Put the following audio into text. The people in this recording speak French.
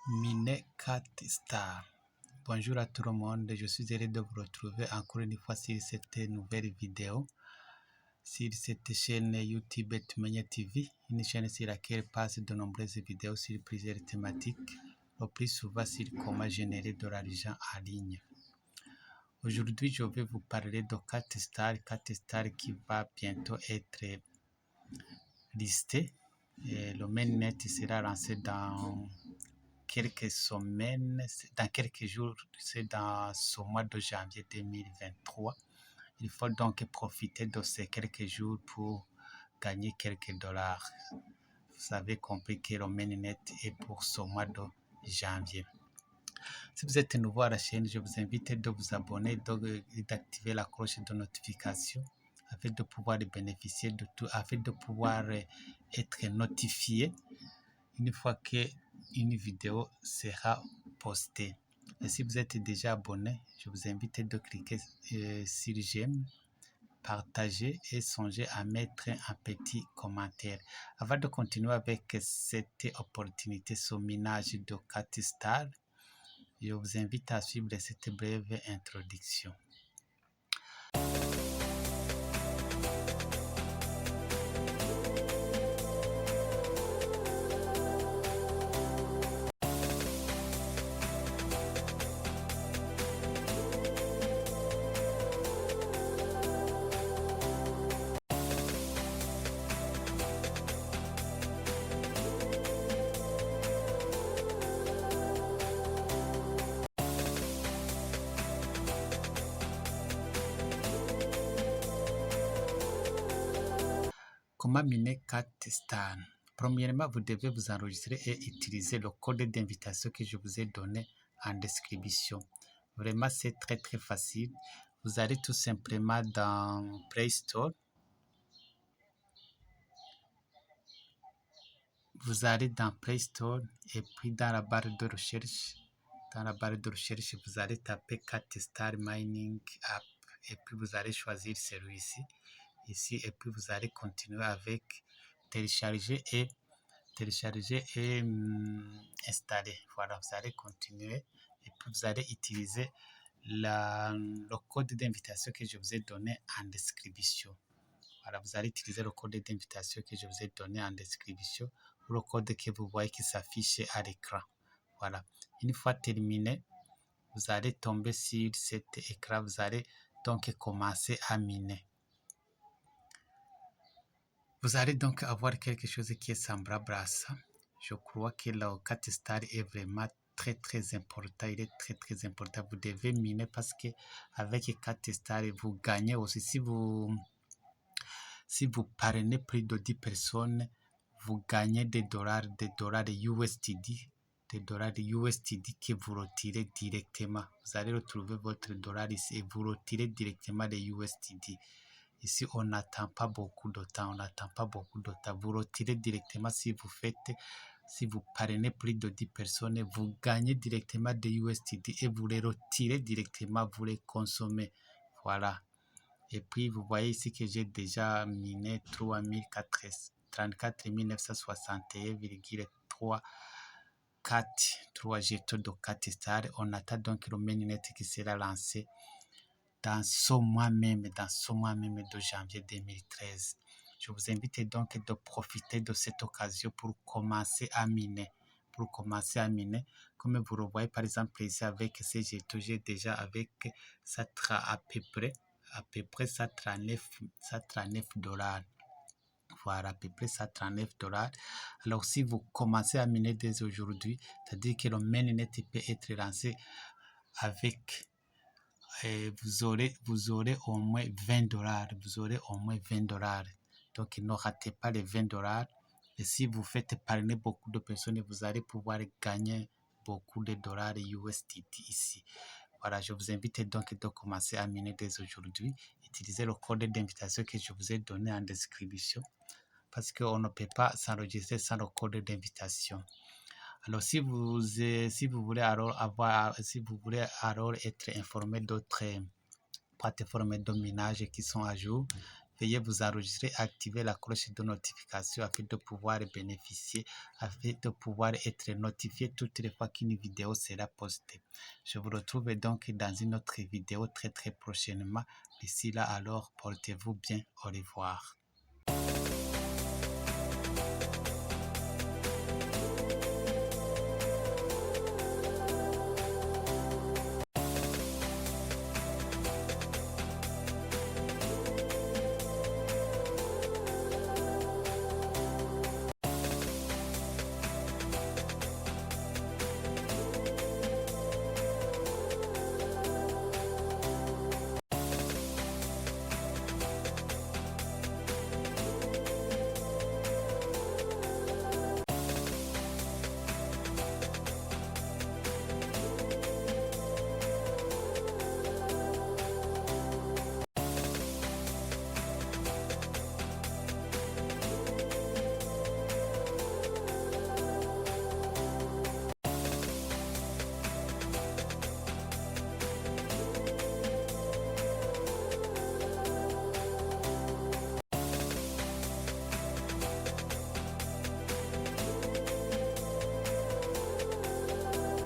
Minecat Star. Bonjour à tout le monde, je suis heureux de vous retrouver encore une fois sur cette nouvelle vidéo sur cette chaîne YouTube Tumenya TV, une chaîne sur laquelle passe de nombreuses vidéos sur plusieurs thématiques, le plus souvent sur comment générer de l'argent en ligne. Aujourd'hui, je vais vous parler de CatStar qui va bientôt être listé. Et le mainnet sera lancé dans quelques semaines, dans quelques jours, c'est dans ce mois de janvier 2023. Il faut donc profiter de ces quelques jours pour gagner quelques dollars. Vous avez compris que le mainnet est pour ce mois de janvier. Si vous êtes nouveau à la chaîne, je vous invite de vous abonner, d'activer la cloche de notification afin de pouvoir bénéficier de tout, afin de pouvoir être notifié une fois qu'une vidéo sera postée. Et si vous êtes déjà abonné, je vous invite de cliquer sur j'aime, partager et songer à mettre un petit commentaire. Avant de continuer avec cette opportunité sur minage de CatStar, je vous invite à suivre cette brève introduction. Comment miner CatStar? Premièrement, vous devez vous enregistrer et utiliser le code d'invitation que je vous ai donné en description. Vraiment, c'est très facile. Vous allez tout simplement dans Play Store. Vous allez dans Play Store et puis dans la barre de recherche, vous allez taper CatStar Mining App et puis vous allez choisir celui-ci ici et puis vous allez continuer avec télécharger et installer. Voilà, vous allez continuer et puis vous allez utiliser le code d'invitation que je vous ai donné en description. Voilà, vous allez utiliser le code d'invitation que je vous ai donné en description ou le code que vous voyez qui s'affiche à l'écran. Voilà, une fois terminé, vous allez tomber sur cet écran, vous allez donc commencer à miner. Vous allez donc avoir quelque chose qui est semblable à ça. Je crois que le CatStar est vraiment très important. Il est très important. Vous devez miner parce que avec CatStar, vous gagnez aussi. Si vous parrainez plus de 10 personnes, vous gagnez des dollars USDT, que vous retirez directement. Vous allez retrouver votre dollar ici et vous retirez directement les USDT. Ici, on n'attend pas beaucoup de temps, Vous retirez directement si vous parrainez plus de 10 personnes, vous gagnez directement des USDT et vous les retirez directement, vous les consommez. Voilà. Et puis, vous voyez ici que j'ai déjà miné 34 961,34 jetons de CatStar. On attend donc le mainnet qui sera lancé dans ce mois même de janvier 2013. Je vous invite donc de profiter de cette occasion pour commencer à miner. Comme vous le voyez par exemple ici avec ces jetons, j'ai déjà avec ça à peu près ça 39 dollars. Voilà, à peu près ça 39 dollars. Alors si vous commencez à miner dès aujourd'hui, c'est-à-dire que le mainnet peut être lancé avec vous aurez au moins 20 dollars. Donc, ne ratez pas les 20 dollars. Et si vous faites parrainer beaucoup de personnes, vous allez pouvoir gagner beaucoup de dollars USDT ici. Voilà, je vous invite donc de commencer à miner dès aujourd'hui. Utilisez le code d'invitation que je vous ai donné en description parce qu'on ne peut pas s'enregistrer sans le code d'invitation. Alors, si vous voulez alors être informé d'autres plateformes de minage qui sont à jour, veuillez vous enregistrer, activer la cloche de notification afin de pouvoir bénéficier, afin de pouvoir être notifié toutes les fois qu'une vidéo sera postée. Je vous retrouve donc dans une autre vidéo très prochainement. D'ici là, alors, portez-vous bien. Au revoir.